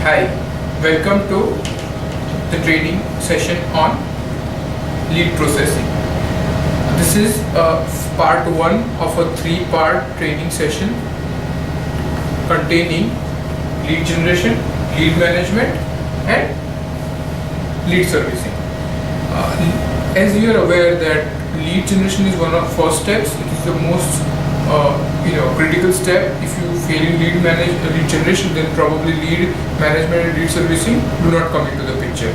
Hi, welcome to the training session on lead processing. This is part 1 of a 3-part training session containing lead generation, lead management and lead servicing. As you are aware that lead generation is one of the first steps. It is the most critical step. If you fail in lead generation, then probably lead management and lead servicing do not come into the picture.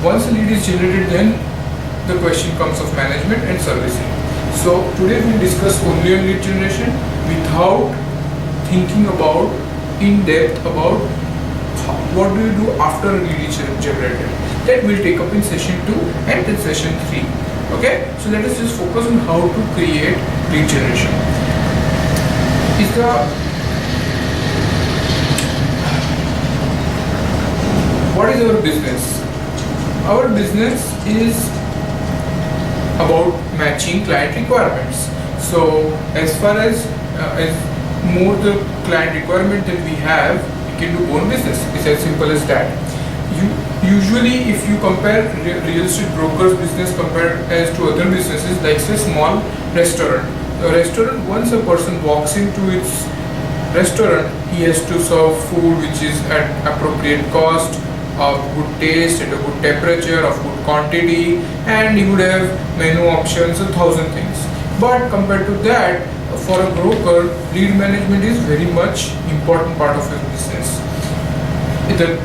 Once a lead is generated, then the question comes of management and servicing. So today we will discuss only on lead generation without thinking about in depth about what do you do after a lead is generated. That will take up in session 2 and in session 3. Okay, so let us just focus on how to create lead generation. What is our business? Our business is about matching client requirements. So as far as more the client requirement that we have, we can do own business. It's as simple as that. Usually if you compare real estate brokers business compared as to other businesses, like say small restaurant. A restaurant, once a person walks into its restaurant, he has to serve food which is at appropriate cost, of good taste, at a good temperature, of good quantity, and he would have menu options, 1,000 things. But compared to that, for a broker, lead management is very much important part of his business. The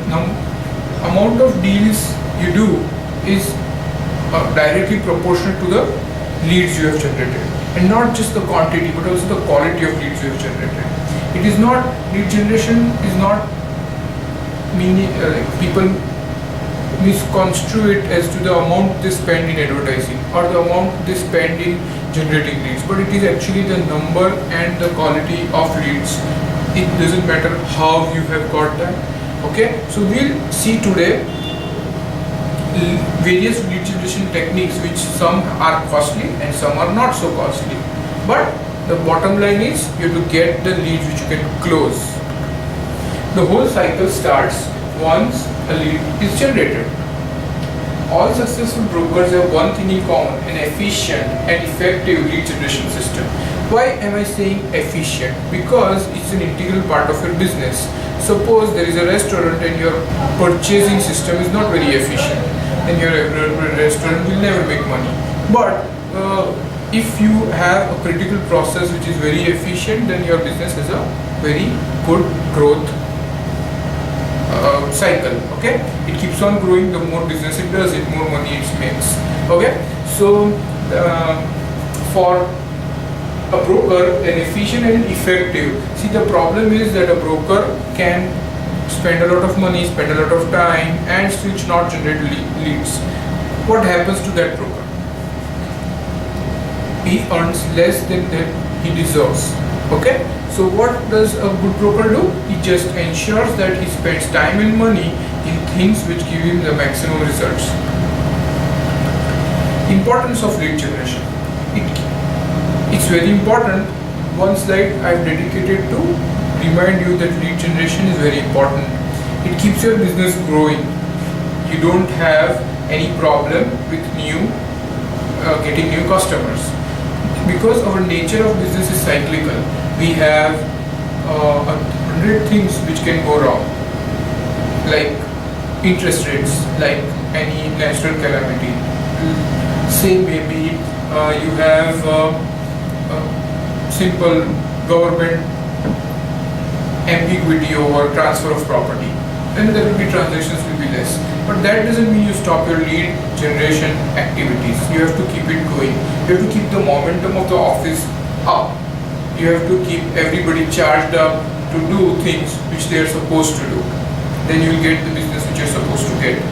amount of deals you do is directly proportional to the leads you have generated, and not just the quantity but also the quality of leads you have generated. It is not, lead generation is not meaning people misconstrue it as to the amount they spend in advertising or the amount they spend in generating leads, but it is actually the number and the quality of leads. It doesn't matter how you have got that. Okay, so we'll see today various lead generation techniques, which some are costly and some are not so costly, but the bottom line is you have to get the leads which you can close. The whole cycle starts once a lead is generated. All successful brokers have one thing in common: an efficient and effective lead generation system. Why am I saying efficient? Because it's an integral part of your business. Suppose there is a restaurant and your purchasing system is not very efficient, then your restaurant will never make money. But if you have a critical process which is very efficient, then your business has a very good growth cycle. Okay, it keeps on growing. The more business it does, it more money it makes. Okay, so for a broker, an efficient and effective. See, the problem is that a broker can spend a lot of money, spend a lot of time, and still not generate leads. What happens to that broker? He earns less than he deserves. Okay, so what does a good broker do? He just ensures that he spends time and money in things which give him the maximum results. Importance of lead generation. It's very important. One slide I've dedicated to remind you that lead generation is very important. It keeps your business growing. You don't have any problem with getting new customers, because our nature of business is cyclical. We have 100 things which can go wrong, like interest rates, like any natural calamity. Say maybe you have simple government ambiguity over transfer of property, then there will be transactions will be less. But that doesn't mean you stop your lead generation activities. You have to keep it going. You have to keep the momentum of the office up. You have to keep everybody charged up to do things which they are supposed to do. Then you will get the business which you're supposed to get.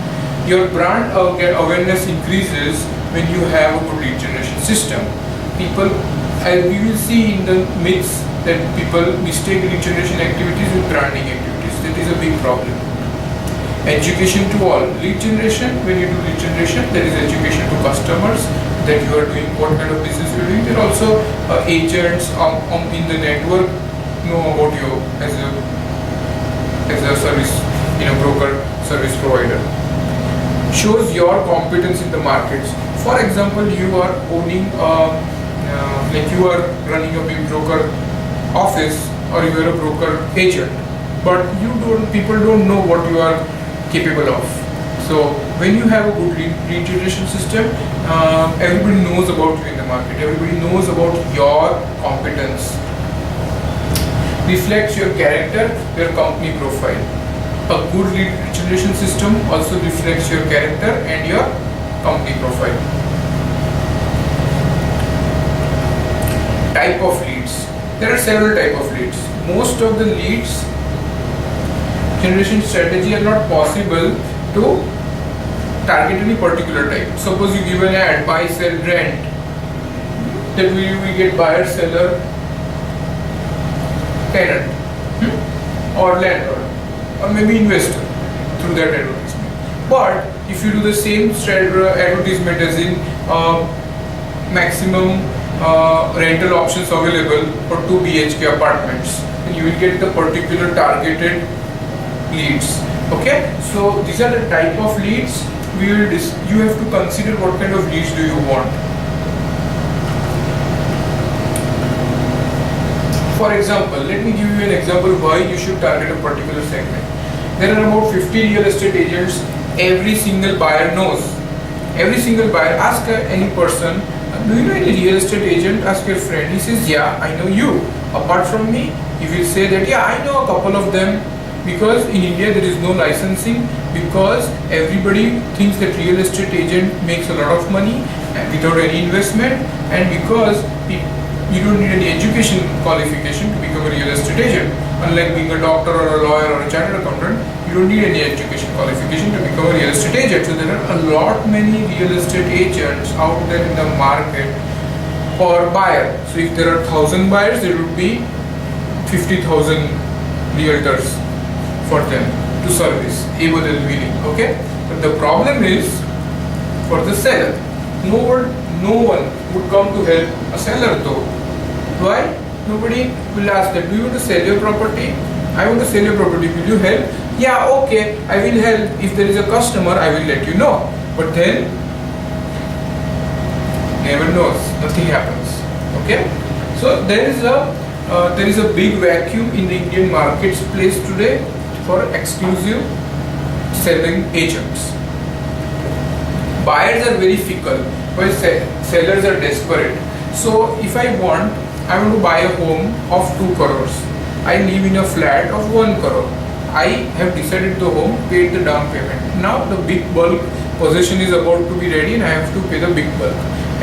Your brand awareness increases when you have a good lead generation system. People, as we will see in the myths, that people mistake lead generation activities with branding activities. That is a big problem. Education to all. Lead generation, when you do lead generation, there is education to customers that you are doing, what kind of business you are doing. There are also agents in the network know about you as a service in a broker service provider. Shows your competence in the markets. For example, you are owning like you are running a big broker office, or you are a broker agent, but people don't know what you are capable of. So when you have a good lead generation system, everybody knows about you in the market, everybody knows about your competence. Reflects your character, your company profile. A good lead generation system also reflects your character and your company profile. Type of leads. There are several types of leads. Most of the leads generation strategy are not possible to target any particular type. Suppose you give an ad, buy, sell, rent, that we get buyer, seller, tenant, or landlord, or maybe investor through that advertisement. But if you do the same advertisement as in maximum rental options available for 2 BHK apartments, then you will get the particular targeted leads. Okay, so these are the type of leads. You have to consider what kind of leads do you want. For example, let me give you an example why you should target a particular segment. There are about 50 real estate agents. Every single buyer knows. Every single buyer. Ask any person, do you know any real estate agent? Ask your friend. He says, yeah, I know you. Apart from me, he will say that, yeah, I know a couple of them. Because in India there is no licensing, because everybody thinks that real estate agent makes a lot of money without any investment, and because you don't need any education qualification to become a real estate agent. Unlike being a doctor or a lawyer or a chartered accountant, you don't need any education qualification to become a real estate agent. So there are a lot many real estate agents out there in the market for buyer. So if there are 1,000 buyers, there would be 50,000 realtors for them to service, able and willing. Okay, but the problem is for the seller. No one would come to help a seller though. Why? Nobody will ask that, do you want to sell your property? I want to sell your property, will you help? Yeah, okay, I will help. If there is a customer, I will let you know. But then, never knows, nothing happens. Okay, so there is a big vacuum in the Indian marketplace today for exclusive selling agents. Buyers are very fickle, while sellers are desperate. So if I want to buy a home of 2 crores. I live in a flat of 1 crore. I have decided the home, paid the down payment. Now the big bulk possession is about to be ready and I have to pay the big bulk.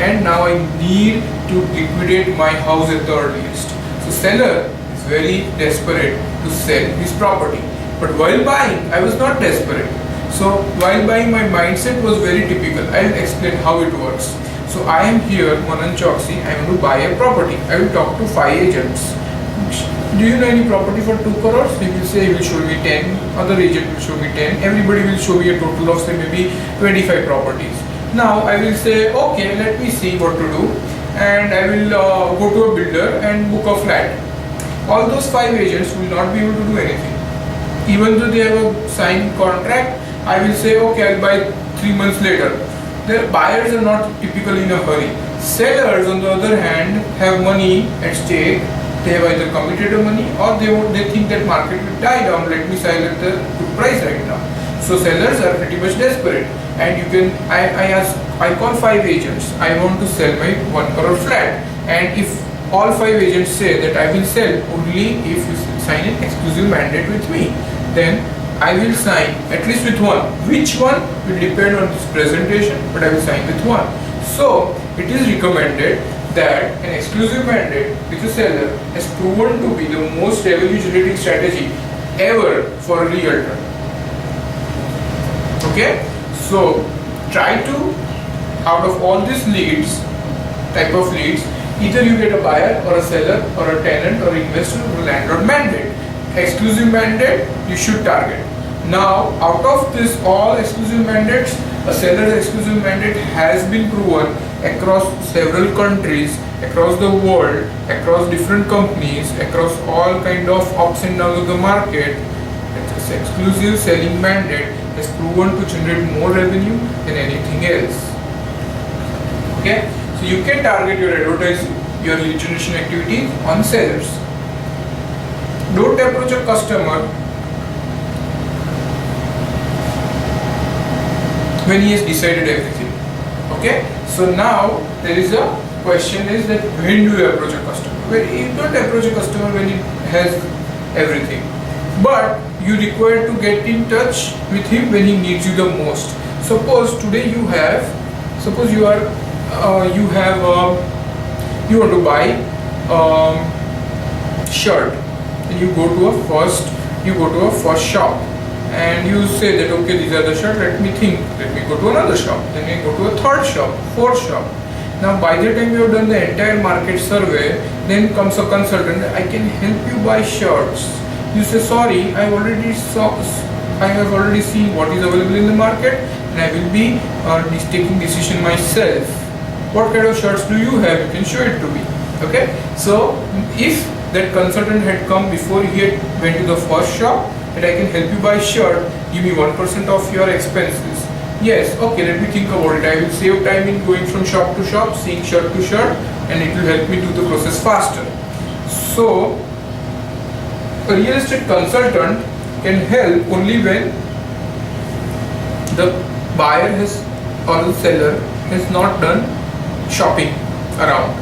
And now I need to liquidate my house at the earliest. So seller is very desperate to sell his property. But while buying, I was not desperate. So while buying, my mindset was very typical. I will explain how it works. So I am here, Manan Choksi, I want to buy a property. I will talk to 5 agents. Do you know any property for 2 crores? He will say, he will show me 10, other agent will show me 10, everybody will show me a total of say maybe 25 properties. Now I will say, okay, let me see what to do, and I will go to a builder and book a flat. All those 5 agents will not be able to do anything. Even though they have a signed contract, I will say, okay, I'll buy 3 months later. The buyers are not typically in a hurry. Sellers, on the other hand, have money at stake. They have either committed the money or they think that market will die down. Let me sell at the good price right now. So sellers are pretty much desperate. And you can, I call 5 agents. I want to sell my 1 crore flat. And if all 5 agents say that I will sell only if you sign an exclusive mandate with me, then I will sign at least with one. Which one will depend on this presentation, but I will sign with one. So it is recommended that an exclusive mandate with a seller has proven to be the most revenue generating strategy ever for a realtor. Okay, so try to, out of all these leads, type of leads, either you get a buyer or a seller or a tenant or investor or a landlord mandate. Exclusive mandate you should target. Now out of this all exclusive mandates, a seller's exclusive mandate has been proven across several countries, across the world, across different companies, across all kind of ups and downs of the market. This exclusive selling mandate has proven to generate more revenue than anything else. Okay, so you can target your advertising, your lead generation activities on sellers. Don't approach a customer when he has decided everything. Okay, so now there is a question is that when do you approach a customer? Well, you don't approach a customer when he has everything, but you require to get in touch with him when he needs you the most. Suppose today you have, suppose you are, you want to buy shirt, and you go to a first shop, and you say that okay, these are the shirts, let me think, let me go to another shop, then you go to a third shop, fourth shop. Now by the time you have done the entire market survey, then comes a consultant, I can help you buy shirts. You say, sorry, I have already seen what is available in the market, and I will be taking decision myself. What kind of shirts do you have? You can show it to me. Okay, so if that consultant had come before he had went to the first shop, that I can help you buy shirt, give me 1% of your expenses. Yes, okay, let me think about it. I will save time in going from shop to shop, seeing shirt to shirt, and it will help me do the process faster. So a real estate consultant can help only when the buyer has or the seller has not done shopping around,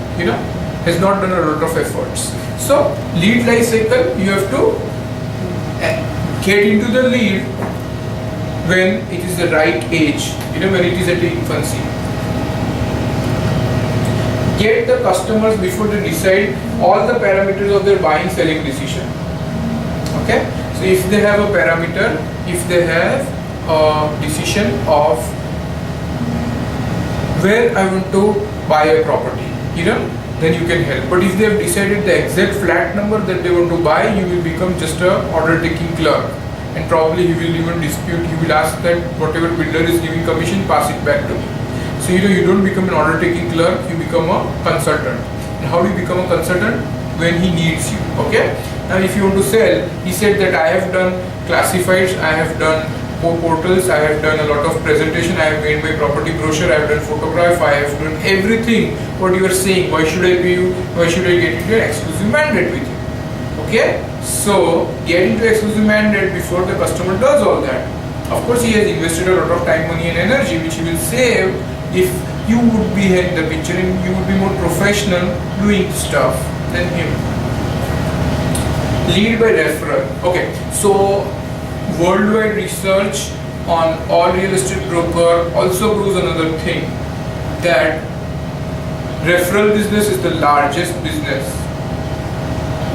has not done a lot of efforts. So lead life cycle, you have to get into the lead when it is the right age, when it is at the infancy. Get the customers before they decide all the parameters of their buying selling decision. Okay, so if they have a parameter, if they have a decision of where I want to buy a property, then you can help. But if they have decided the exact flat number that they want to buy, you will become just a order taking clerk, and probably he will even dispute. He will ask that whatever builder is giving commission, pass it back to me. So you don't become an order taking clerk, you become a consultant. And how do you become a consultant? When he needs you. Okay, now if you want to sell, he said that I have done classifieds, I have done portals, I have done a lot of presentation, I have made my property brochure, I have done photograph, I have done everything what you are saying. Why should I pay you? Why should I get into an exclusive mandate with you? Okay, so get into exclusive mandate before the customer does all that. Of course, he has invested a lot of time, money and energy which he will save if you would be in the picture and you would be more professional doing stuff than him. Lead by referral. Okay, so worldwide research on all real estate broker also proves another thing, that referral business is the largest business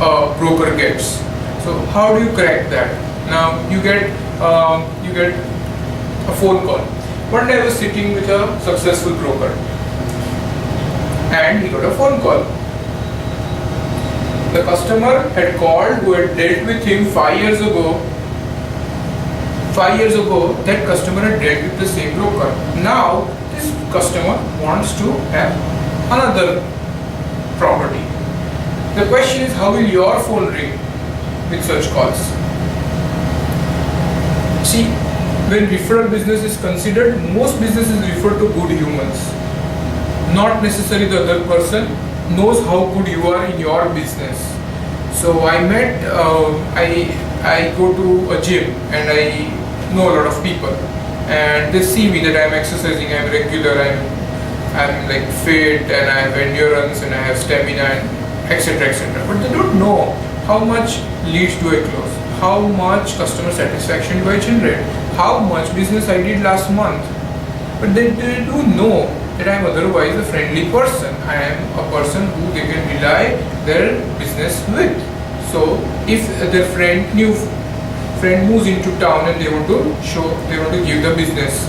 a broker gets. So how do you crack that? Now you get a phone call. One day I was sitting with a successful broker and he got a phone call. The customer had called who had dealt with him 5 years ago. 5 years ago, that customer had dealt with the same broker. Now, this customer wants to have another property. The question is, how will your phone ring with such calls? See, when referral business is considered, most businesses refer to good humans. Not necessarily the other person knows how good you are in your business. So I go to a gym and I know a lot of people, and they see me that I am exercising, I am regular, I am like fit, and I have endurance and I have stamina, and etc. But they don't know how much leads do I close, how much customer satisfaction do I generate, how much business I did last month. But they do know that I am otherwise a friendly person. I am a person who they can rely their business with. So if their new friend moves into town and they want to give the business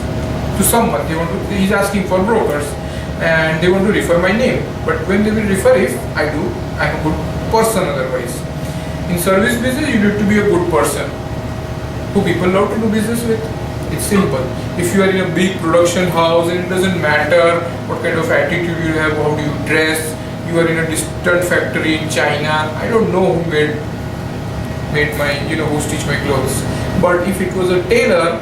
to someone, he's asking for brokers and they want to refer my name. But when they will refer, if I'm a good person otherwise. In service business, you need to be a good person who people love to do business with. It's simple. If you are in a big production house and it doesn't matter what kind of attitude you have, how do you dress, you are in a distant factory in China, I don't know who made my, who stitched my clothes. But if it was a tailor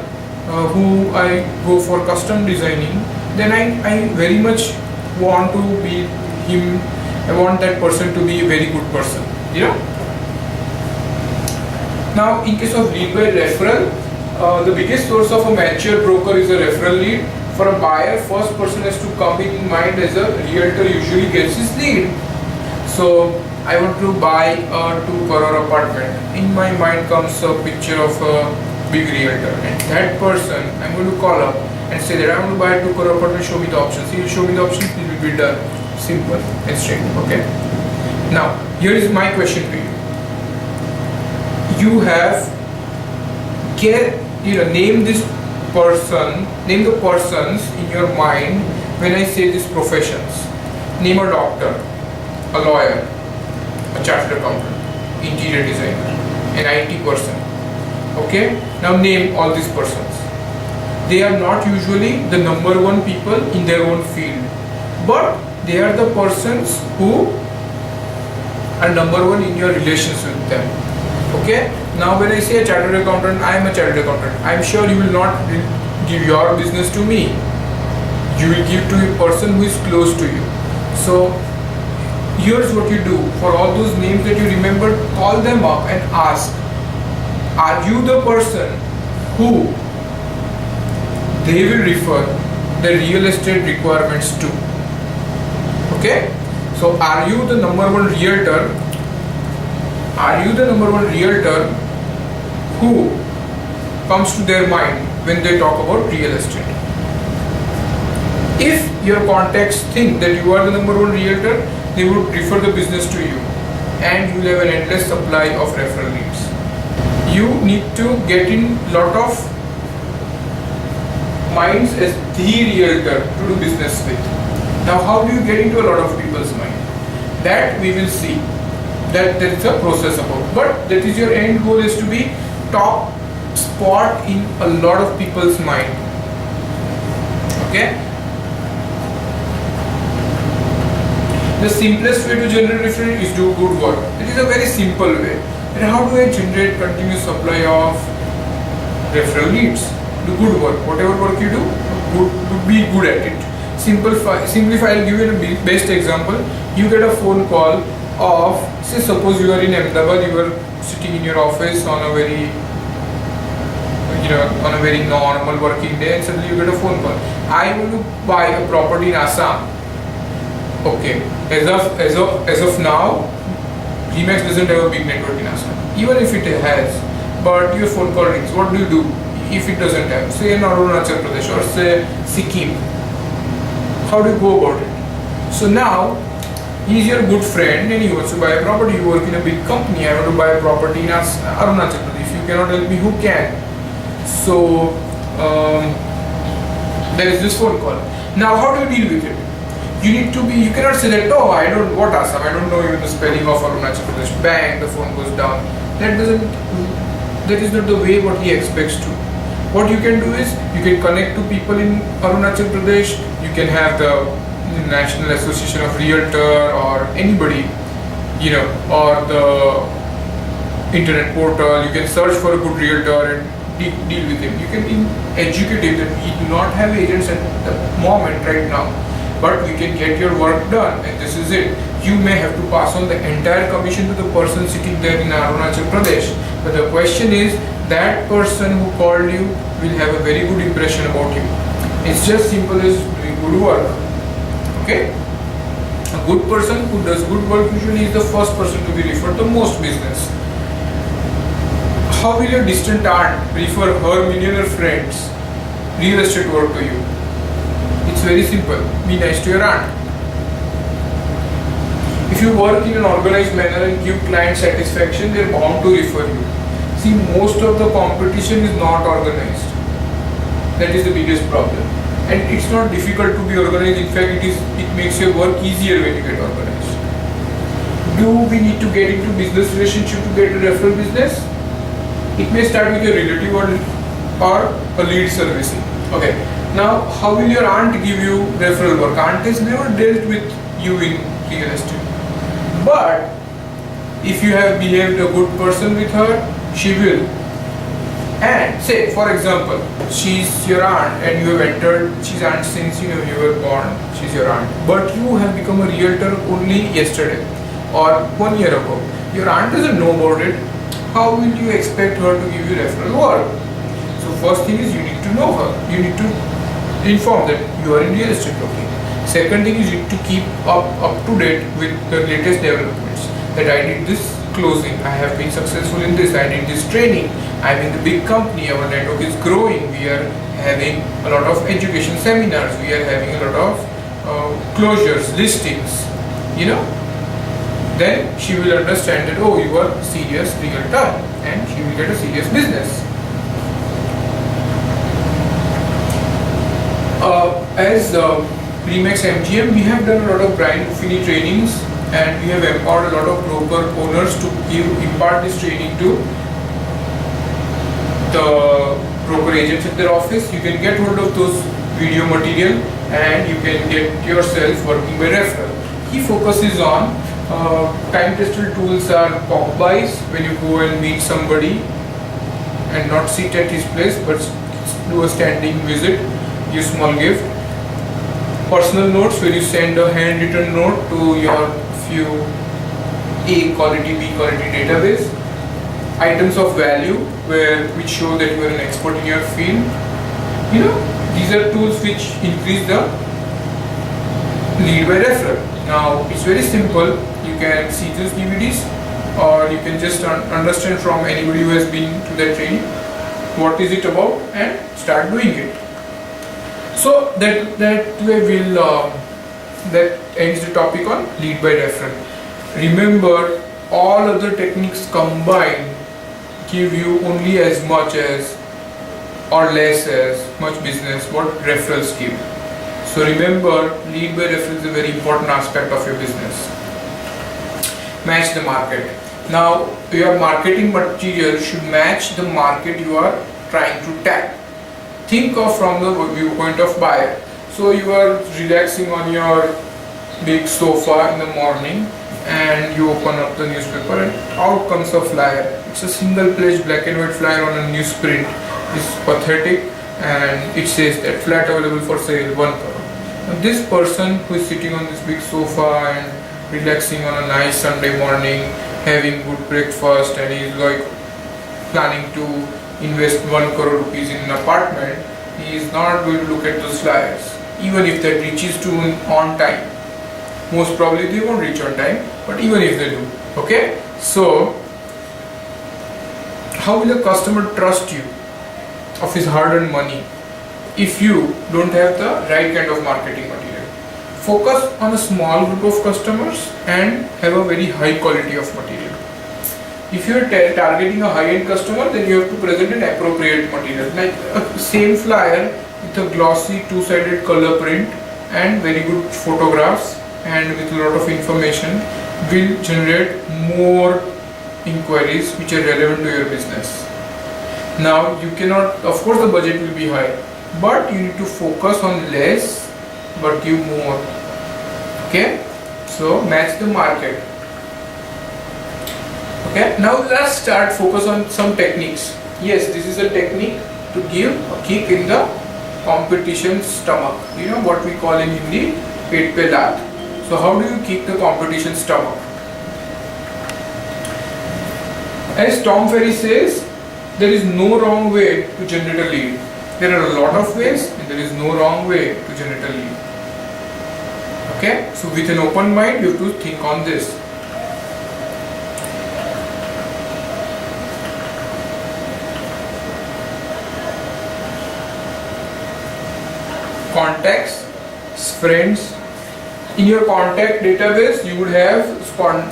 who I go for custom designing, then I very much want to be him. I want that person to be a very good person, you know. Now, in case of lead by referral, the biggest source of a mature broker is a referral lead. For a buyer, first person has to come in mind as a realtor usually gets his lead. So I want to buy a 2 crore apartment. In my mind comes a picture of a big realtor, and that person I'm going to call up and say that I want to buy a 2 crore apartment. Show me the options. He will show me the options. It will be done. Simple and straight. Okay. Now here is my question to you. You have name this person, name the persons in your mind when I say these professions. Name a doctor, a lawyer, a chartered accountant, interior designer, an IT person. Okay, now name all these persons. They are not usually the number one people in their own field, but they are the persons who are number one in your relations with them. Okay, now when I say a chartered accountant, I am a chartered accountant. I am sure you will not give your business to me. You will give to a person who is close to you. So here's what you do. For all those names that you remember, call them up and ask, are you the person who they will refer the real estate requirements to? Okay, so are you the number one realtor? Are you the number one realtor who comes to their mind when they talk about real estate? If your contacts think that you are the number one realtor, they would refer the business to you, and you will have an endless supply of referral leads. You need to get in lot of minds as the realtor to do business with. Now, how do you get into a lot of people's mind? That we will see. That there is a process about. But that is your end goal, is to be top spot in a lot of people's mind. Okay? The simplest way to generate referral is do good work. It is a very simple way. And how do I generate continuous supply of referral leads? Do good work. Whatever work you do, be good at it. Simplify. I'll give you a best example. You get a phone call of, say, suppose you are in Ahmedabad, you are sitting in your office on a very normal working day, and suddenly you get a phone call. I want to buy a property in Assam. Okay, as of now, Remax doesn't have a big network in Assam. Even if it has, but your phone call rings. What do you do if it doesn't have? Say in Arunachal Pradesh or say Sikkim. How do you go about it? So now he is your good friend and he wants to buy a property. You work in a big company. I want to buy a property in Arunachal Pradesh. You cannot help me, who can? So there is this phone call. Now how do you deal with it? You cannot say that, oh, I don't, what Assam, I don't know even the spelling of Arunachal Pradesh. Bang, the phone goes down. That is not the way what he expects to. What you can do is, you can connect to people in Arunachal Pradesh. You can have the National Association of Realtor or anybody, or the internet portal. You can search for a good realtor and deal with him. You can educate him that we do not have agents at the moment right now, but we can get your work done, and this is it. You may have to pass on the entire commission to the person sitting there in Arunachal Pradesh, but the question is, that person who called you will have a very good impression about you. It's just simple as doing good work. Okay? A good person who does good work usually is the first person to be referred the most business. How will your distant aunt refer her millionaire friends real estate work to you? It's very simple. Be nice to your aunt. If you work in an organized manner and give client satisfaction, they are bound to refer you. See, most of the competition is not organized. That is the biggest problem. And it's not difficult to be organized. In fact, it makes your work easier when you get organized. Do we need to get into business relationship to get a referral business? It may start with your relative or a lead servicing. Okay. Now, how will your aunt give you referral work? Aunt has never dealt with you in real estate. But if you have behaved a good person with her, she will And say, for example, she's your aunt and you have entered, she's aunt since you were born, she's your aunt. But you have become a realtor only yesterday or 1 year ago. Your aunt doesn't know about it. How will you expect her to give you referral work? So first thing is you need to know her. You need to inform that you are in real estate broking. Second thing is you need to keep up to date with the latest developments. That I did this closing, I have been successful in this, I did this training, I'm in the big company, our network is growing, we are having a lot of education seminars, we are having a lot of closures, listings, then she will understand that, oh, you are serious realtor and she will get a serious business. As Remax MGM, we have done a lot of Brian Buffini trainings and we have empowered a lot of broker owners to impart this training to the broker agents at their office. You can get hold of those video material and you can get yourself working by referral. He focuses on time tested tools are pop buys, when you go and meet somebody and not sit at his place but do a standing visit, give small gift. Personal notes, where you send a handwritten note to your few A quality, B quality database. Items of value, which show that you are an expert in your field. These are tools which increase the lead by referral. Now it's very simple. You can see these DVDs or you can just understand from anybody who has been to that training what is it about and start doing it. So that way that ends the topic on lead by referral. Remember, all other techniques combined give you only as much as or less as much business what referrals give. So remember, lead by referral is a very important aspect of your business. Match the market. Now your marketing material should match the market you are trying to tap. Think of from the viewpoint of buyer. So you are relaxing on your big sofa in the morning and you open up the newspaper and out comes a flyer. It's a single page black and white flyer on a newsprint. It's pathetic and it says that flat available for sale 1 crore. Now this person who is sitting on this big sofa and relaxing on a nice Sunday morning, having good breakfast, and he is like planning to invest 1 crore rupees in an apartment, he is not going to look at those flyers, even if that reaches to on time. Most probably they won't reach on time, but even if they do, okay? So how will a customer trust you of his hard-earned money if you don't have the right kind of marketing material? Focus on a small group of customers and have a very high quality of material. If you are targeting a high-end customer, then you have to present an appropriate material, like same flyer with a glossy two-sided color print and very good photographs and with a lot of information will generate more inquiries which are relevant to your business. Now you cannot, of course the budget will be high, but you need to focus on less but give more. Okay, so match the market. Okay, now let's start focus on some techniques. Yes, this is a technique to give a kick in the competition stomach. You know what we call in Hindi, pet pe laat. So how do you kick the competition stomach? As Tom Ferry says, there is no wrong way to generate a lead. There are a lot of ways and there is no wrong way to generate a lead. Okay, so with an open mind you have to think on this. Contacts, friends. In your contact database, you would have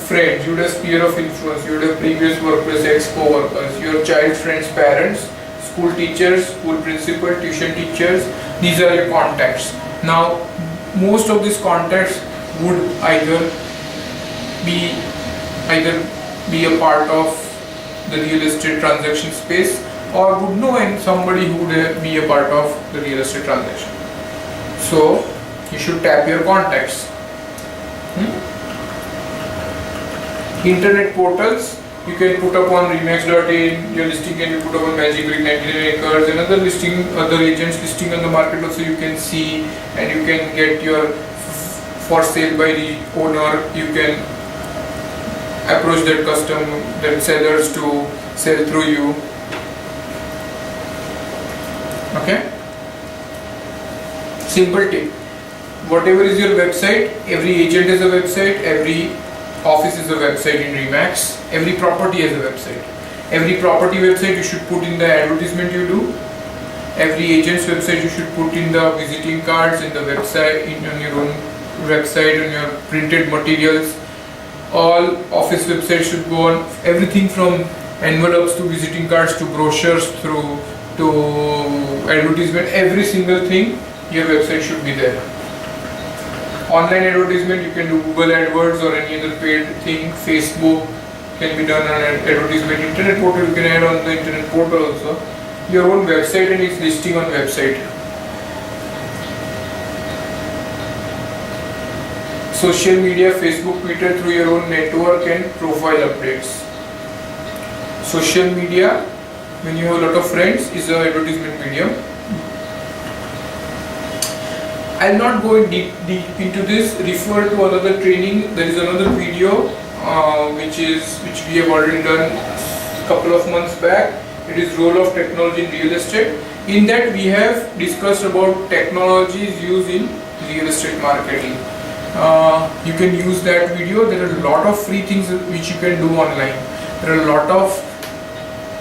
friends, you would have sphere of influence, you would have previous workplace ex-co-workers, your child friends, parents, school teachers, school principal, tuition teachers. These are your contacts. Now, most of these contacts would either be a part of the real estate transaction space or would know somebody who would be a part of the real estate transaction. So, you should tap your contacts. Internet portals, You can put up on Remax.in, your listing can be put up on Magic Brick, 99 Acres, and other listing, other agents listing on the market also you can see, and you can get your for sale by the owner. You can approach that sellers to sell through you. Okay. Simple tip. Whatever is your website, every agent has a website, every office is a website in Remax, every property has a website. Every property website you should put in the advertisement you do. Every agent's website you should put in the visiting cards, in the website, on your own website, on your printed materials. All office websites should go on, everything from envelopes to visiting cards to brochures through to advertisement, every single thing, your website should be there. Online advertisement, you can do Google AdWords or any other paid thing. Facebook can be done on advertisement. Internet portal, you can add on the internet portal also. Your own website and its listing on website. Social media, Facebook, Twitter, through your own network and profile updates. Social media, when you have a lot of friends, is an advertisement medium. I'll not go deep into this. Refer to another training. There is another video which we have already done a couple of months back. It is role of technology in real estate. In that we have discussed about technologies used in real estate marketing. You can use that video. There are a lot of free things which you can do online. There are a lot of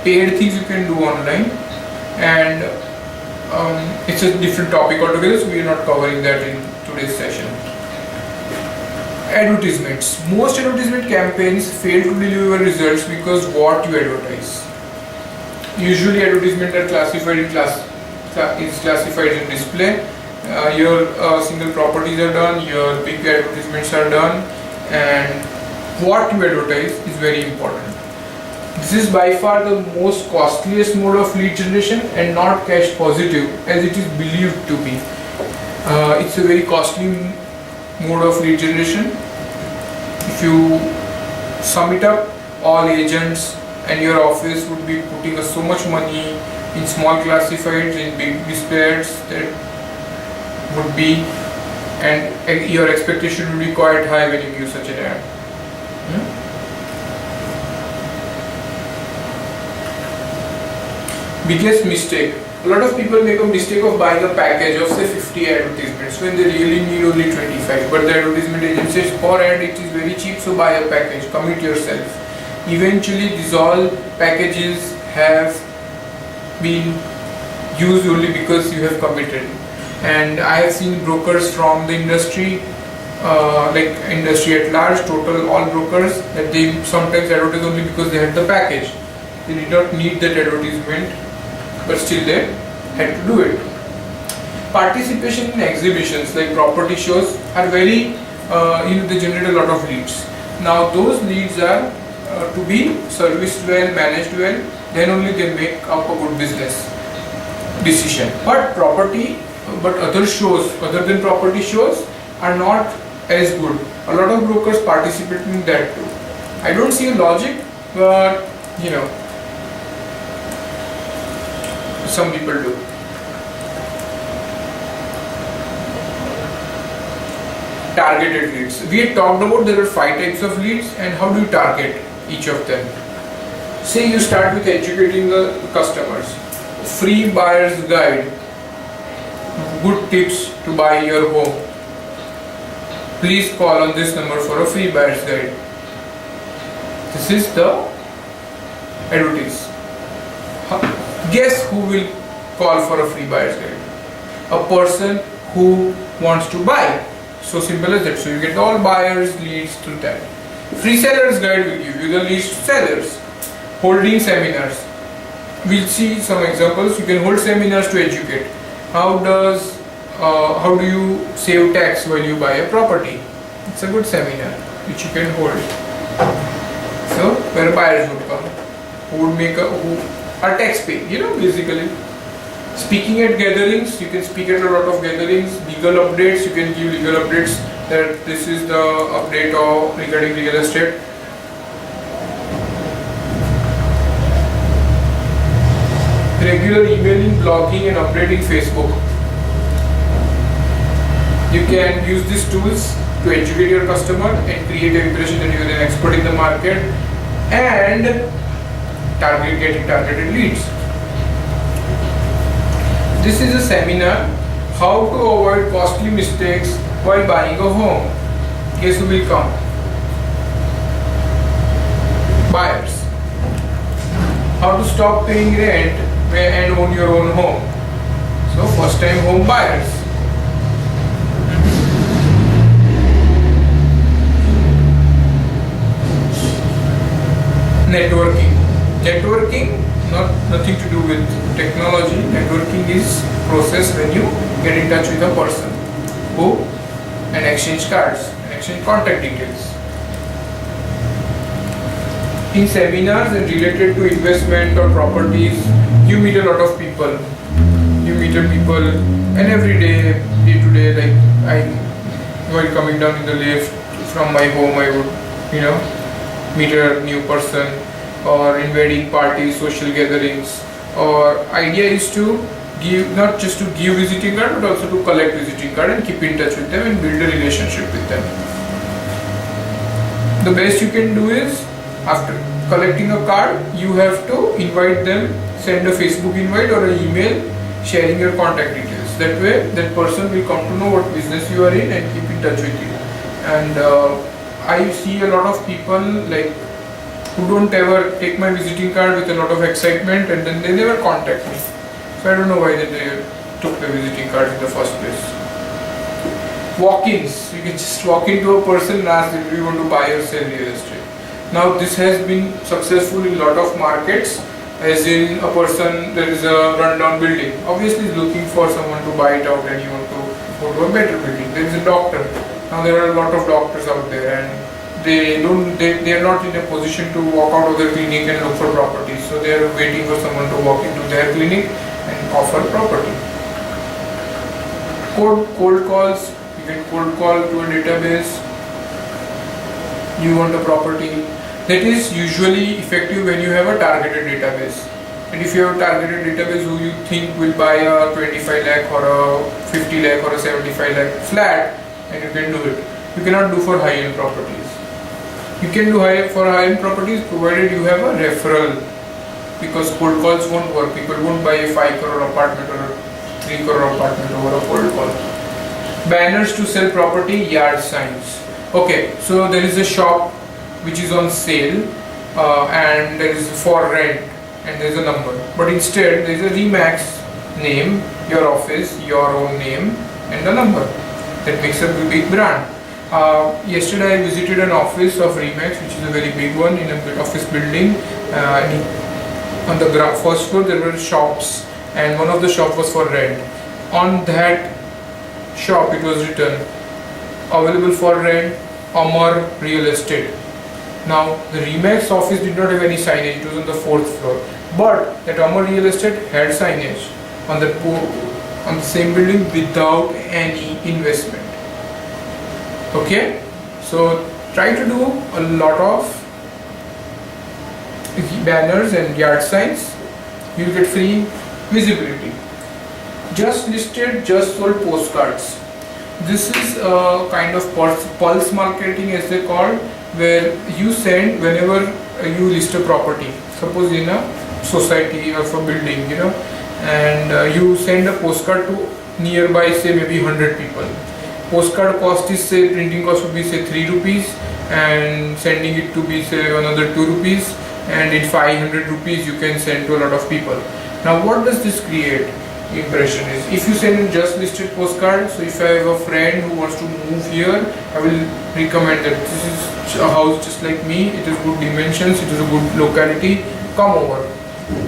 paid things you can do online, and it's a different topic altogether, so we are not covering that in today's session. Advertisements. Most advertisement campaigns fail to deliver results because what you advertise. Usually advertisements are classified in display. Your single properties are done, your big advertisements are done, and what you advertise is very important. This is by far the most costliest mode of lead generation and not cash positive as it is believed to be. It's a very costly mode of lead generation. If you sum it up, all agents and your office would be putting so much money in small classifieds, in big displays, that would be, and your expectation would be quite high when you give such an ad. Biggest mistake. A lot of people make a mistake of buying a package of say 50 advertisements when they really need only 25. But the advertisement agent says per ad it is very cheap, so buy a package, commit yourself. Eventually these all packages have been used only because you have committed. And I have seen brokers from the industry, like industry at large, total all brokers, that they sometimes advertise only because they had the package. They did not need that advertisement, but still they had to do it. Participation in exhibitions like property shows are very, they generate a lot of leads. Now those leads are to be serviced well, managed well, then only they make up a good business decision. But other shows other than property shows are not as good. A lot of brokers participate in that too. I don't see a logic, but some people do. Targeted leads. We had talked about there are 5 types of leads and how do you target each of them. Say you start with educating the customers. Free buyer's guide. Good tips to buy your home. Please call on this number for a free buyer's guide. This is the advertise. Guess who will call for a free buyer's guide? A person who wants to buy. So simple as that. So you get all buyers leads through that. Free seller's guide will give you the leads to sellers. Holding seminars. We'll see some examples. You can hold seminars to educate. How do you save tax while you buy a property? It's a good seminar which you can hold. So where buyers would come, who would make who are tax paying, basically. Speaking at gatherings, you can speak at a lot of gatherings. Legal updates, you can give legal updates that this is the update regarding real estate. regular emailing, blogging and updating Facebook. You can use these tools to educate your customer and create an impression that you are an expert in the market and getting targeted leads. This is a seminar, how to avoid costly mistakes while buying a home. Guess who will come? Buyers. How to stop paying rent and own your own home. So first time home buyers. Networking nothing to do with technology. Networking is process when you get in touch with a person who and exchange cards and exchange contact details. In seminars and related to investment or properties, you meet a lot of people. And every day to day, like while coming down in the lift from my home, I would meet a new person, or in wedding parties, social gatherings. Or idea is to give, not just to give visiting card, but also to collect visiting card and keep in touch with them and build a relationship with them. The best you can do is, after collecting a card, you have to invite them, send a Facebook invite or an email sharing your contact details. That way that person will come to know what business you are in and keep in touch with you. And I see a lot of people like who don't ever take my visiting card with a lot of excitement and then they never contact me. So I don't know why they took the visiting card in the first place. Walk-ins. You can just walk into a person and ask them, do you want to buy or sell real estate? Now this has been successful in a lot of markets, as in a person, there is a rundown building. Obviously is looking for someone to buy it out and you want to go to a better building. There is a doctor. Now there are a lot of doctors out there and they are not in a position to walk out of their clinic and look for properties. So they are waiting for someone to walk into their clinic and offer property. Cold calls. You can cold call to a database. You want a property. That is usually effective when you have a targeted database. And if you have a targeted database who you think will buy a 25 lakh or a 50 lakh or a 75 lakh flat, and you can do it. You cannot do for high-end properties. You can do for high-end properties provided you have a referral, because cold calls won't work. People won't buy a 5 crore apartment or a 3 crore apartment over a cold call. Banners to sell property, yard signs. Okay, so there is a shop which is on sale and there is for rent and there is a number. But instead there is a Remax name, your office, your own name and the number. That makes a big brand. Yesterday I visited an office of Remax, which is a very big one in an office building. On the first floor there were shops and one of the shops was for rent. On that shop it was written available for rent, Amar Real Estate. Now the Remax office did not have any signage, it was on the 4th floor, but that Amar Real Estate had signage on the same building without any investment. Okay, so try to do a lot of banners and yard signs. You will get free visibility. Just listed, just sold postcards. This is a kind of pulse marketing, as they call, where you send whenever you list a property. Suppose in a society or for building, and you send a postcard to nearby, say maybe 100 people. Postcard cost is, say, printing cost would be say 3 rupees and sending it to be say another 2 rupees, and in 500 rupees you can send to a lot of people. Now what does this create? Impression is, if you send just listed postcard, so if I have a friend who wants to move here, I will recommend that this is a house just like me, it is good dimensions, it is a good locality, come over.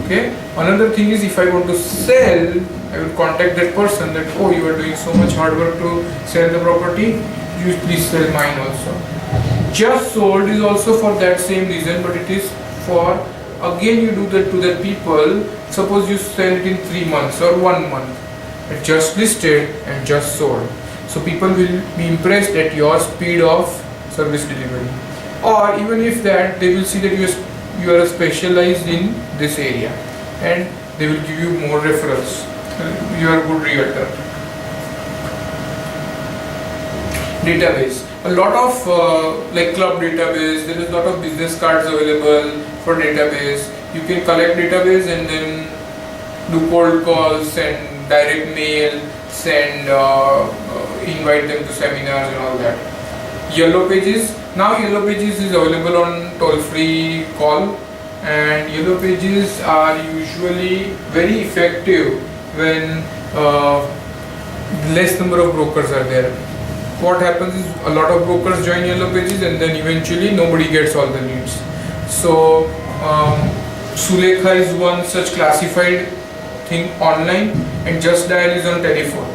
Okay. Another thing is, if I want to sell, I will contact that person that, oh, you are doing so much hard work to sell the property, you please sell mine also. Just sold is also for that same reason, but it is for, again you do that to the people. Suppose you sell it in 3 months or 1 month, it just listed and just sold. So people will be impressed at your speed of service delivery. Or even if that, they will see that you are specialized in this area, and They will give you more referrals. You are a good realtor. Database. A lot of like club database. There is a lot of business cards available for database. You can collect database and then do cold calls, send direct mail, send invite them to seminars and all that. Yellow Pages. Now Yellow Pages is available on toll-free call, and Yellow Pages are usually very effective when less number of brokers are there. What happens is a lot of brokers join Yellow Pages and then eventually nobody gets all the leads. So Sulekha is one such classified thing online, and Just Dial is on telephone.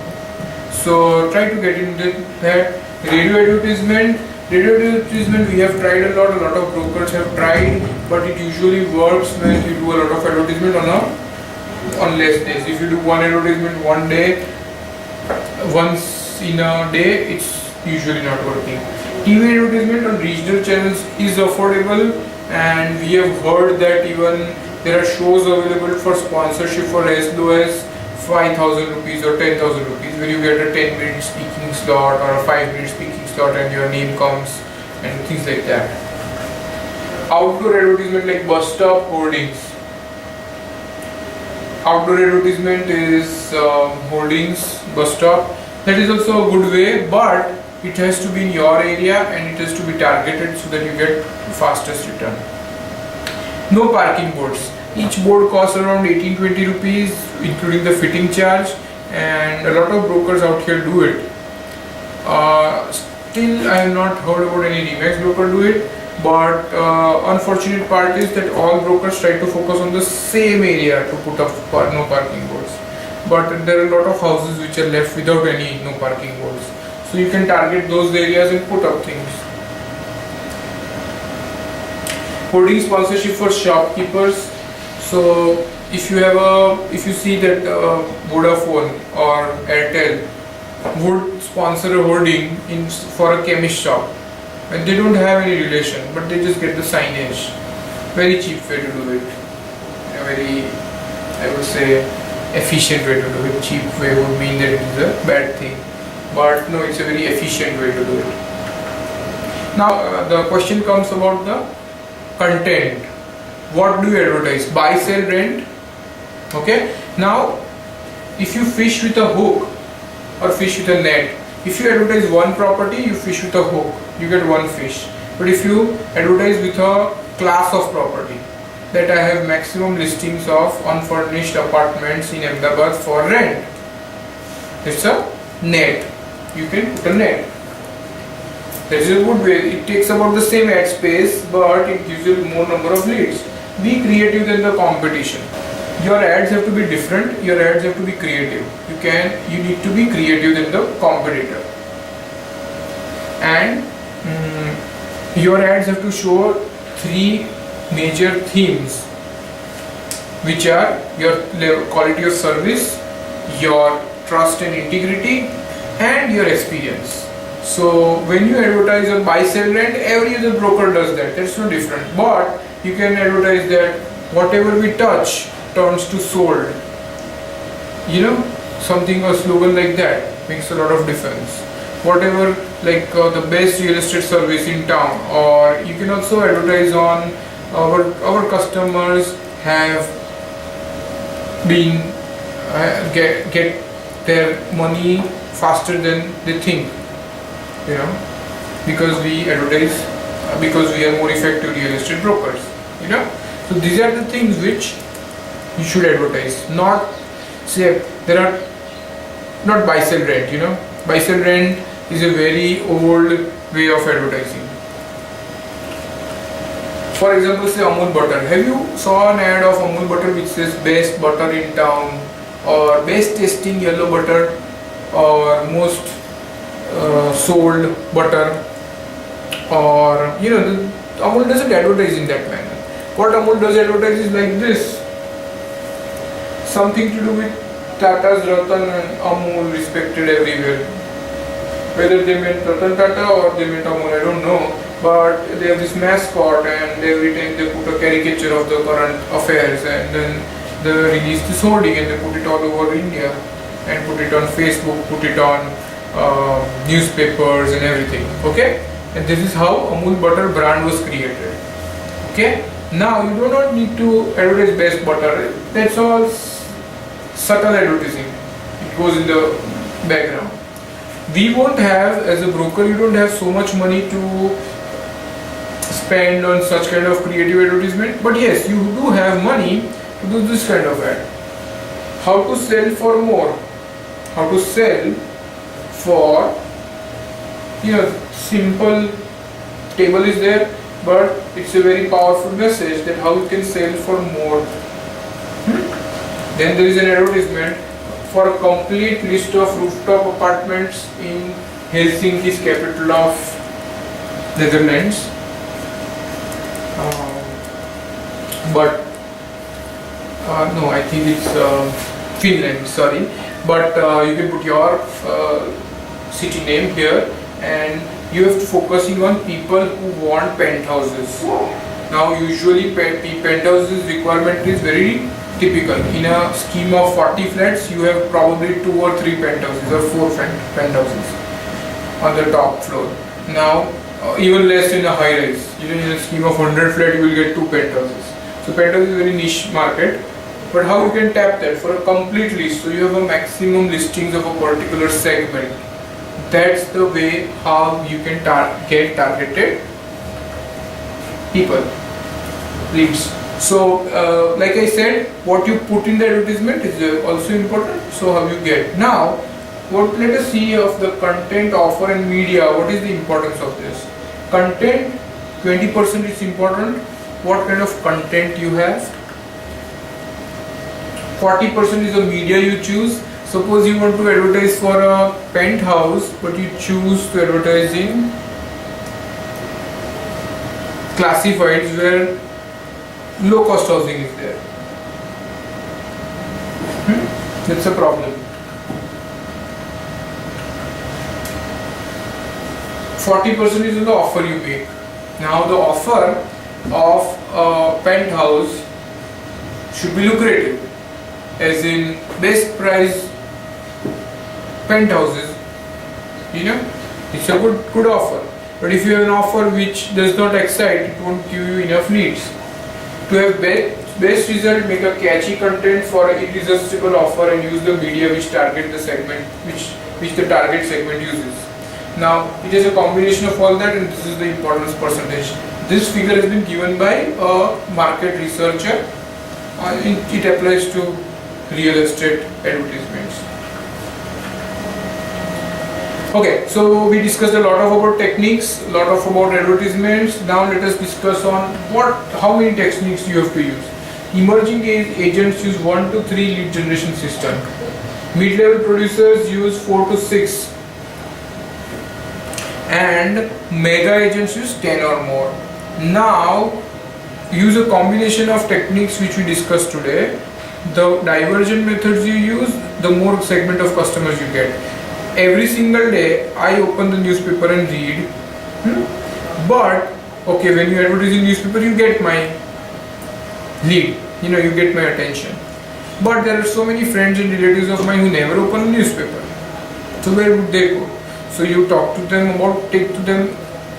So try to get into that. Radio advertisement we have tried a lot of brokers have tried, but it usually works when you do a lot of advertisement on less days. If you do one advertisement one day, once in a day, it's usually not working. TV advertisement on regional channels is affordable, and we have heard that even there are shows available for sponsorship for as low as 5,000 rupees or 10,000 rupees, where you get a 10-minute speaking slot or a 5-minute speaking slot and your name comes and things like that. Outdoor advertisement like bus stop hoardings. Outdoor advertisement is hoardings, bus stop. That is also a good way, but it has to be in your area and it has to be targeted so that you get fastest return. No parking boards. Each board costs around 18-20 rupees, including the fitting charge, and a lot of brokers out here do it. Still, I have not heard about any Remax broker do it, but unfortunate part is that all brokers try to focus on the same area to put up no parking boards. But there are a lot of houses which are left without any no parking boards. So you can target those areas and put up things. Hoarding sponsorship for shopkeepers. So if you see that Vodafone or Airtel would sponsor a hoarding for a chemist shop, and they don't have any relation, but they just get the signage. Very cheap way to do it. A very, I would say, efficient way to do it. Cheap way would mean that it is a bad thing, but no, it's a very efficient way to do it. Now the question comes about the content. What do you advertise? Buy, sell, rent. Okay. Now, if you fish with a hook or fish with a net, if you advertise one property, you fish with a hook, you get one fish. But if you advertise with a class of property, that I have maximum listings of unfurnished apartments in Ahmedabad for rent, it's a net. You can put a net. That is a good way. It takes about the same ad space, but it gives you more number of leads. Be creative than the competition. Your ads have to be different. Your ads have to be creative. You need to be creative than the competitor. And your ads have to show 3 major themes, which are your quality of service, your trust and integrity, and your experience. So when you advertise on buy, sell, rent, every other broker does that. That's no different. But you can advertise that whatever we touch turns to sold. You know, something, a slogan like that makes a lot of difference. Whatever, like the best real estate service in town, or you can also advertise on our customers have been get their money faster than they think. You know, because we advertise, because we are more effective real estate brokers. You know, so these are the things which you should advertise. Not say there are not buy, sell, rent. You know, buy, sell, rent is a very old way of advertising. For example, say Amul butter. Have you saw an ad of Amul butter which says best butter in town, or best tasting yellow butter, or most sold butter, or you know, Amul doesn't advertise in that manner. What Amul does advertise is like this. Something to do with Tata's Ratan and Amul respected everywhere. Whether they meant Ratan Tata or they meant Amul, I don't know. But they have this mascot, and every time they put a caricature of the current affairs, and then they release this hoarding and they put it all over India and put it on Facebook, put it on newspapers and everything. Okay, and this is how Amul butter brand was created. Okay, now you do not need to advertise best butter. That's all subtle advertising. It goes in the background. We won't have, as a broker, you don't have so much money to spend on such kind of creative advertisement, but yes, you do have money to do this kind of ad. How to sell for more? How to sell for, simple table is there, but it's a very powerful message that how you can sell for more. Then there is an advertisement for a complete list of rooftop apartments in Helsinki's capital of Netherlands. No, I think it's Finland, sorry. But you can put your city name here, and you have to focusing on people who want penthouses. Now usually penthouses requirement is very typical. In a scheme of 40 flats, you have probably 2 or 3 penthouses or 4 penthouses on the top floor. Now even less in a high rise. In a scheme of 100 flat, you will get 2 penthouses. So penthouse is a very niche market. But how you can tap that for a complete list? So you have a maximum listings of a particular segment. That's the way how you can get targeted people, leads. So like I said, what you put in the advertisement is also important. So how you get. Now let us see of the content, offer and media. What is the importance of this? Content, 20% is important. What kind of content you have? 40% is the media you choose. Suppose you want to advertise for a penthouse, but you choose to advertise in classifieds where low cost housing is there. That's a problem. 40% is the offer you make. Now the offer of a penthouse should be lucrative, as in best price penthouses, it's a good offer. But if you have an offer which does not excite, it won't give you enough leads. To have best result, make a catchy content for an irresistible offer and use the media which target the segment, which the target segment uses. Now it is a combination of all that, and this is the importance percentage. This figure has been given by a market researcher. It applies to real estate advertisements. Okay, so we discussed a lot about techniques, a lot about advertisements. Now let us discuss on how many techniques you have to use. Emerging agents use 1 to 3 lead generation system. Mid-level producers use 4 to 6. And mega agents use 10 or more. Now use a combination of techniques which we discussed today. The divergent methods you use, the more segment of customers you get. Every single day I open the newspaper and read, but okay, when you advertise in newspaper you get my lead, you get my attention. But there are so many friends and relatives of mine who never open a newspaper. So where would they go? So you talk to them take to them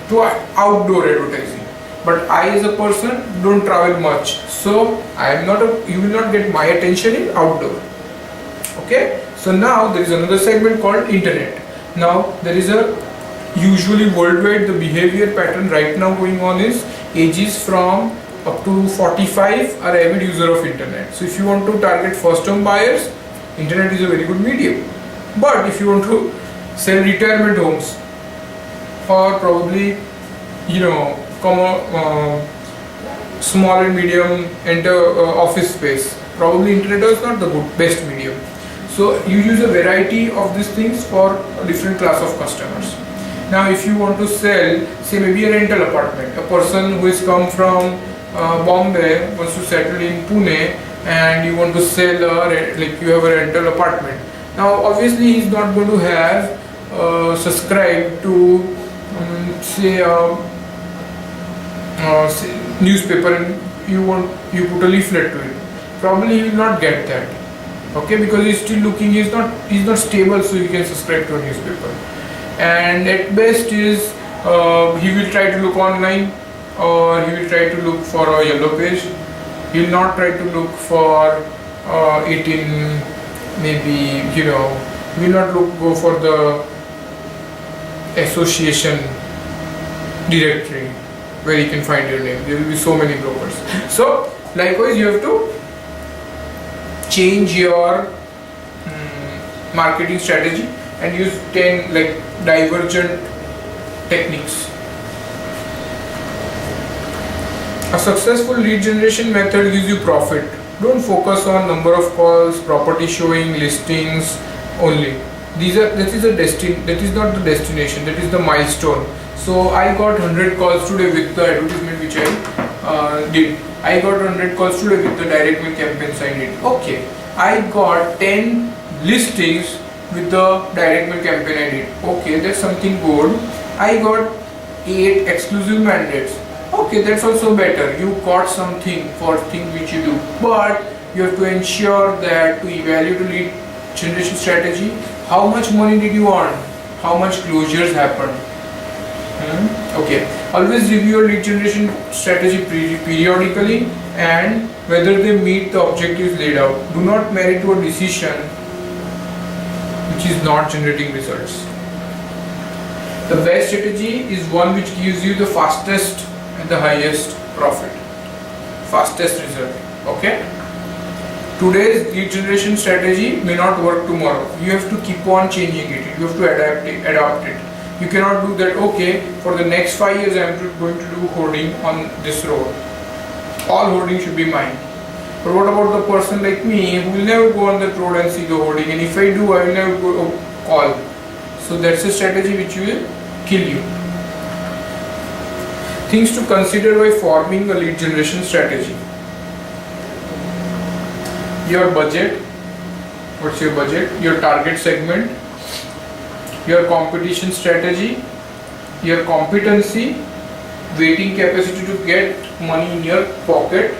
to outdoor advertising. But I as a person don't travel much, so you will not get my attention in outdoor. Okay, so now there is another segment called internet. Now there is a usually worldwide the behavior pattern right now going on is ages from up to 45 are avid user of internet. So if you want to target first home buyers, internet is a very good medium. But if you want to sell retirement homes or probably small and medium office space, probably internet is not the best medium. So you use a variety of these things for a different class of customers. Now if you want to sell, say maybe a rental apartment, a person who has come from Bombay wants to settle in Pune and you want to sell you have a rental apartment. Now obviously he's not going to have subscribe to say newspaper and you put a leaflet to it. probably he will not get that. Okay, because he's still looking, he's not stable, so he can subscribe to a newspaper. And at best is he will try to look online, or he will try to look for a yellow page. He will not try to look for it in, maybe, he will not go for the association directory where you can find your name. There will be so many brokers. So likewise, you have to change your marketing strategy and use 10 like divergent techniques. A successful lead generation method gives you profit. Don't focus on number of calls, property showing, listings only. That is not the destination, that is the milestone. So I got 100 calls today with the advertisement which I did. I got 100 calls today with the direct mail campaigns I did. Okay, I got 10 listings with the direct mail campaign I did. Okay, that's something good. I got 8 exclusive mandates. Okay, that's also better. You got something for things which you do, but you have to ensure that to evaluate a lead generation strategy, how much money did you earn, how much closures happened. Okay, always review your lead generation strategy periodically and whether they meet the objectives laid out. Do not marry to a decision which is not generating results. The best strategy is one which gives you the fastest and the highest profit, fastest result. Okay, today's lead generation strategy may not work tomorrow. You have to keep on changing it. You have to adapt it. You cannot do that. Okay, for the next 5 years I am going to do hoarding on this road. All hoarding should be mine. But what about the person like me who will never go on that road and see the hoarding, and if I do, I will never go call. So that's a strategy which will kill you. Things to consider by forming a lead generation strategy. Your budget. What's your budget? Your target segment. Your competition strategy. Your competency. Waiting capacity to get money in your pocket.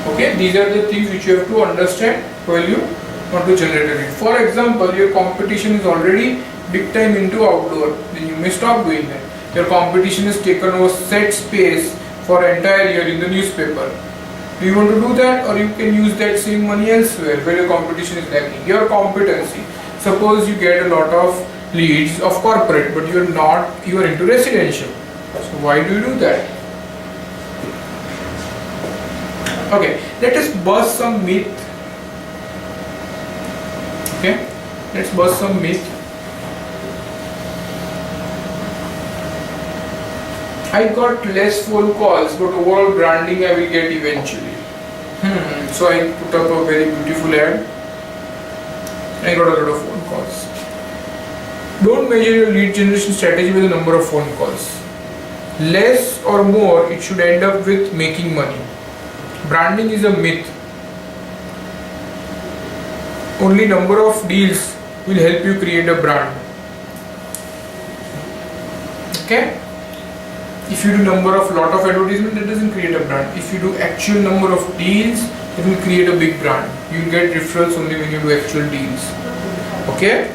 Okay, these are the things which you have to understand while you want to generate a lead. For example, your competition is already big time into outdoor, then you may stop doing that. Your competition has taken over set space for entire year in the newspaper. Do you want to do that, or you can use that same money elsewhere where your competition is lacking? Your competency. Suppose you get a lot of leads of corporate, but you are into residential. So why do you do that? Okay, let us bust some myth. Okay, let's bust some myth. I got less phone calls, but overall branding I will get eventually. So I put up a very beautiful ad. I got a lot of phone calls. Don't measure your lead generation strategy with the number of phone calls. Less or more, it should end up with making money. Branding is a myth. Only number of deals will help you create a brand. Okay? If you do lot of advertisement, that doesn't create a brand. If you do actual number of deals, it will create a big brand. You will get referrals only when you do actual deals. Okay?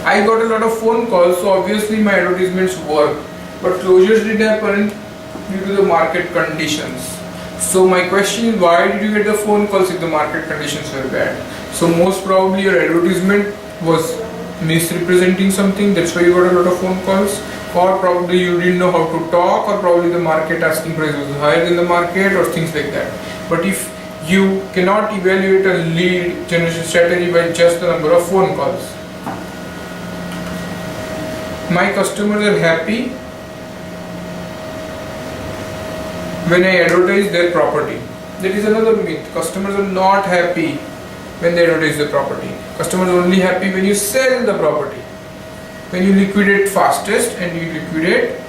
I got a lot of phone calls, so obviously my advertisements work. But closures didn't happen due to the market conditions. So my question is, why did you get the phone calls if the market conditions were bad? So most probably your advertisement was misrepresenting something, that's why you got a lot of phone calls, or probably you didn't know how to talk, or probably the market asking price was higher than the market, or things like that. But if you cannot evaluate a lead generation strategy by just the number of phone calls. My customers are happy when I advertise their property. That is another myth. Customers are not happy when they advertise the property. Customers are only happy when you sell the property. When you liquidate fastest and you liquidate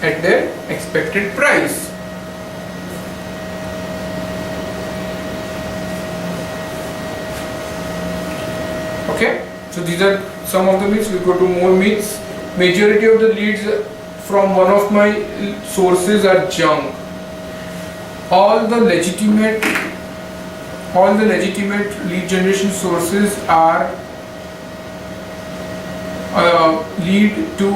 at their expected price. Okay, so these are some of the myths. We go to more myths. Majority of the leads from one of my sources are junk. All the legitimate lead generation sources are lead to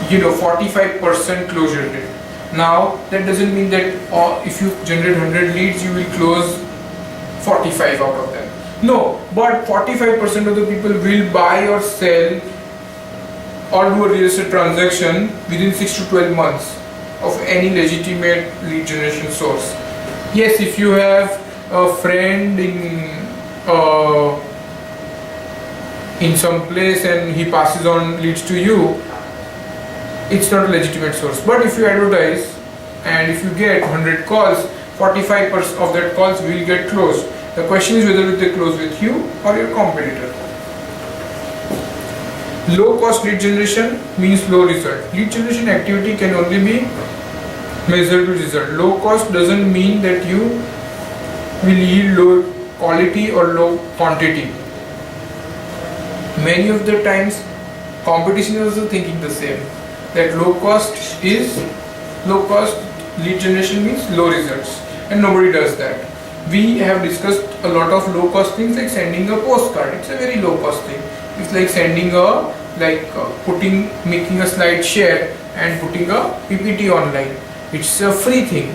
45% closure rate. Now that doesn't mean that if you generate 100 leads you will close 45 out of them. No, but 45% of the people will buy or sell or do a real estate transaction within 6 to 12 months of any legitimate lead generation source. Yes, if you have a friend in some place and he passes on leads to you, it's not a legitimate source. But if you advertise and if you get 100 calls, 45% of that calls will get closed. The question is whether they close with you or your competitor. Low cost lead generation means low result. Lead generation activity can only be measurable result. Low cost doesn't mean that you will yield low quality or low quantity. Many of the times competition is also thinking the same, that low cost lead generation means low results, and nobody does that. We have discussed a lot of low cost things like sending a postcard. It's a very low cost thing. It's like sending making a slide share and putting a PPT online. It's a free thing.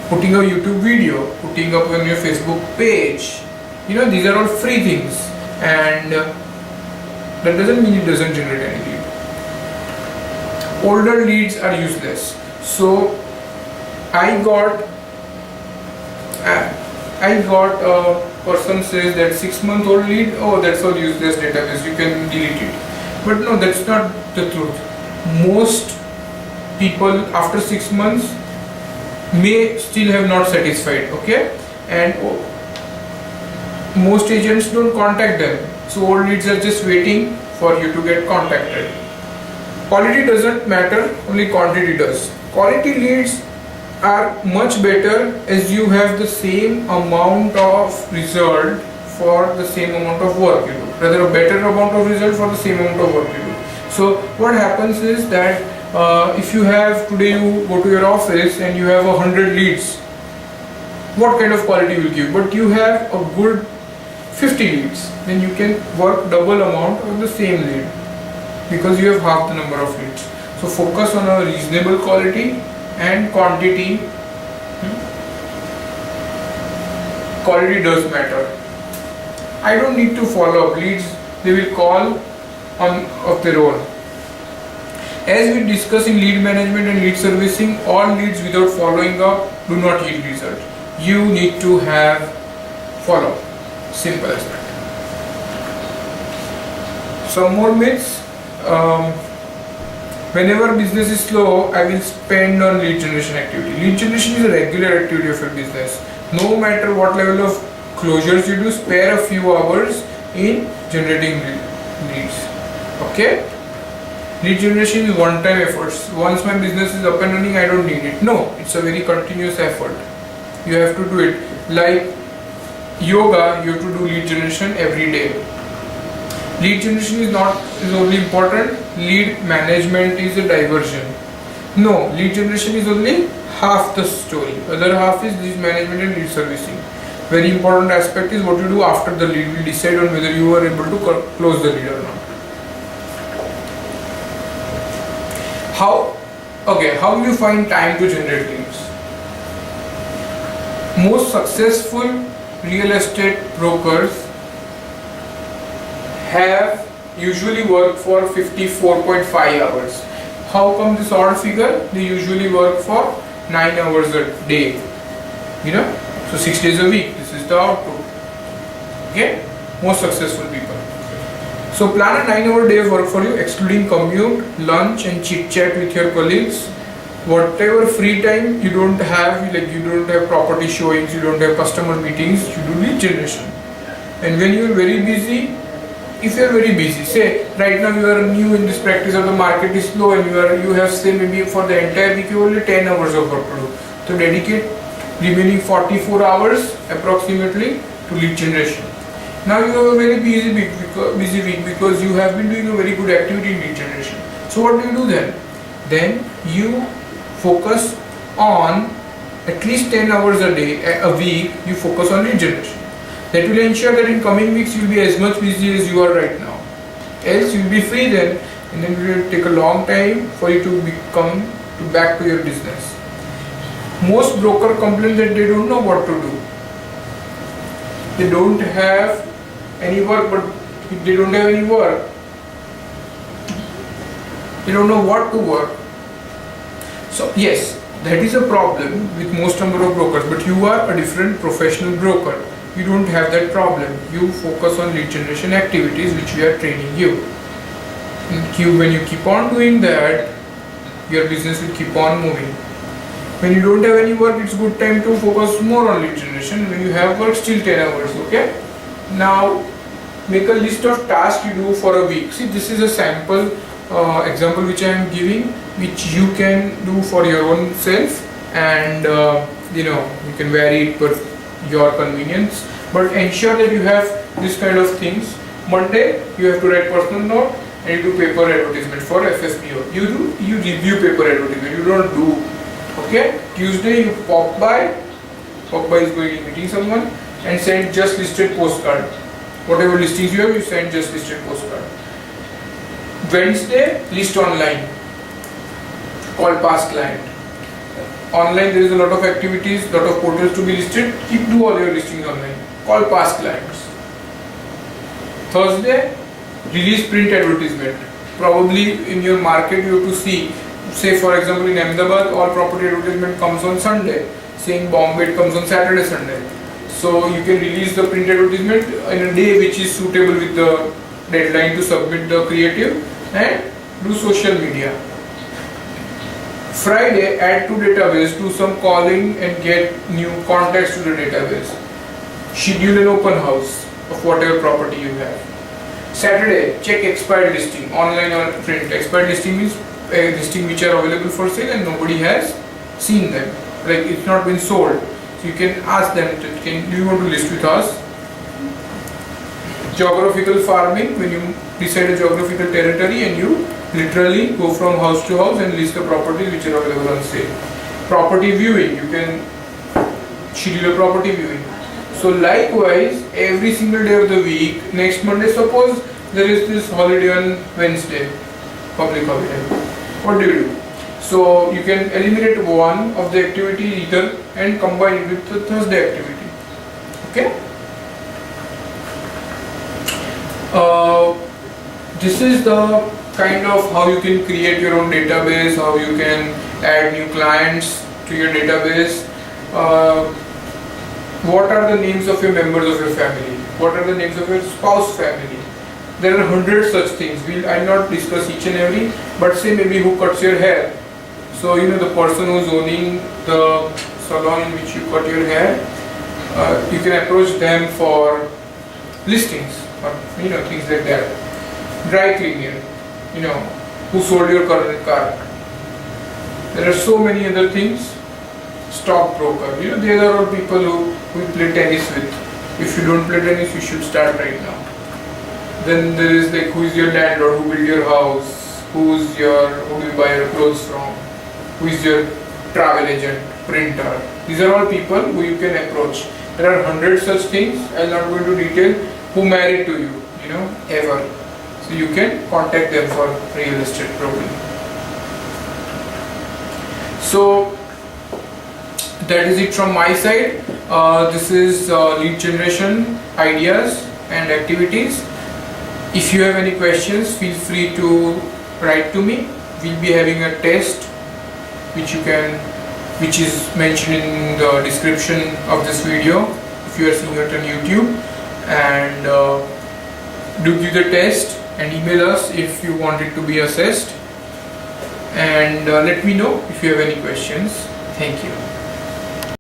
Putting a YouTube video, putting up on your Facebook page, these are all free things, and that doesn't mean it doesn't generate any lead. Older leads are useless. So I got a person says that 6-month-old lead, oh, that's all useless database, you can delete it. But no, that's not the truth. Most people after 6 months may still have not satisfied, okay, and most agents don't contact them, so old leads are just waiting for you to get contacted. Quality doesn't matter, only quantity does. Quality leads are much better as you have the same amount of result for the same amount of work you do, rather a better amount of result for the same amount of work you do. So what happens is that if you have today, you go to your office and you have 100 leads, what kind of quality will give? But you have a good 50 leads, then you can work double amount of the same lead because you have half the number of leads. So focus on a reasonable quality and quantity. Quality does matter. I don't need to follow up leads, they will call on of their own. As we discuss in lead management and lead servicing, all leads without following up do not yield result. You need to have follow up. Simple as that. Some more myths. Whenever business is slow, I will spend on lead generation activity. Lead generation is a regular activity of your business. No matter what level of closures you do, spare a few hours in generating leads. Okay? Lead generation is one-time efforts. Once my business is up and running, I don't need it. No, it's a very continuous effort. You have to do it. Like yoga, you have to do lead generation every day. Lead generation is only important. Lead management is a diversion. No, lead generation is only half the story. Other half is lead management and lead servicing. Very important aspect is what you do after the lead will decide on whether you are able to close the lead or not. How will you find time to generate leads? Most successful real estate brokers have usually worked for 54.5 hours. How come this odd figure? They usually work for 9 hours a day. So 6 days a week. This is the output. Okay? Most successful people. So plan a 9-hour day of work for you, excluding commute, lunch and chit chat with your colleagues. Whatever free time you don't have, like you don't have property showings, you don't have customer meetings, you do lead generation. And when you are very busy, if you are very busy, say right now you are new in this practice or the market is slow and you have say maybe for the entire week you only 10 hours of work to do. So dedicate remaining 44 hours approximately to lead generation. Now you have a very busy week because you have been doing a very good activity in lead generation. So what do you do then? Then you focus on at least 10 hours a day, a week, you focus on lead generation. That will ensure that in coming weeks you will be as much busy as you are right now. Else you will be free then, and then it will take a long time for you to come back to your business. Most broker complain that they don't know what to do. They don't have any work, but if they don't have any work, they don't know what to work. So yes, that is a problem with most number of brokers, but you are a different professional broker. You don't have that problem. You focus on lead generation activities which we are training you. When you keep on doing that, your business will keep on moving. When you don't have any work, it's good time to focus more on lead generation. When you have work, still 10 hours, okay? Now, make a list of tasks you do for a week. See, this is a sample example which I am giving, which you can do for your own self, and you can vary it per your convenience. But ensure that you have this kind of things. Monday, you have to write personal note and you do paper advertisement for FSPO. You review paper advertisement. You don't do. Okay. Tuesday, you pop by is going to meeting someone and send just listed postcard. Whatever listings you have, you send just listed postcard. Wednesday, list online. Call past client. Online there is a lot of activities, lot of portals to be listed. Do all your listings online. Call past clients. Thursday, release print advertisement. Probably in your market you have to see, say for example in Ahmedabad, all property advertisement comes on Sunday. Say in Bombay it comes on Saturday, Sunday. So you can release the print advertisement in a day which is suitable with the deadline to submit the creative, and do social media. Friday, add to database, do some calling and get new contacts to the database. Schedule an open house of whatever property you have. Saturday, check expired listing, online or print. Expired listing means a listing which are available for sale and nobody has seen them. Like it's not been sold. So you can ask them, do you want to list with us? Geographical farming, when you decide a geographical territory and you literally go from house to house and list the properties which are available on sale. Property viewing, you can schedule a property viewing. So likewise, every single day of the week, next Monday, suppose there is this holiday on Wednesday, public holiday. What do? So you can eliminate one of the activity either and combine it with the Thursday activity. Okay? This is the kind of how you can create your own database, how you can add new clients to your database. What are the names of your members of your family? What are the names of your spouse family? There are hundreds such things. I'll not discuss each and every, but say maybe who cuts your hair. So the person who's owning the salon in which you cut your hair, you can approach them for listings or things like that. Dry cleaner, who sold your current car. There are so many other things. Stockbroker, there are all people who we play tennis with. If you don't play tennis, you should start right now. Then there is like who is your landlord, who built your house, who do you buy your clothes from, who is your travel agent, printer. These are all people who you can approach. There are hundreds such things. I will not go into detail. Who married to you, ever. So you can contact them for real estate broking. So that is it from my side. This is lead generation ideas and activities. If you have any questions, feel free to write to me. We'll be having a test which is mentioned in the description of this video if you are seeing it on YouTube, and do give the test and email us if you want it to be assessed, and let me know if you have any questions. Thank you.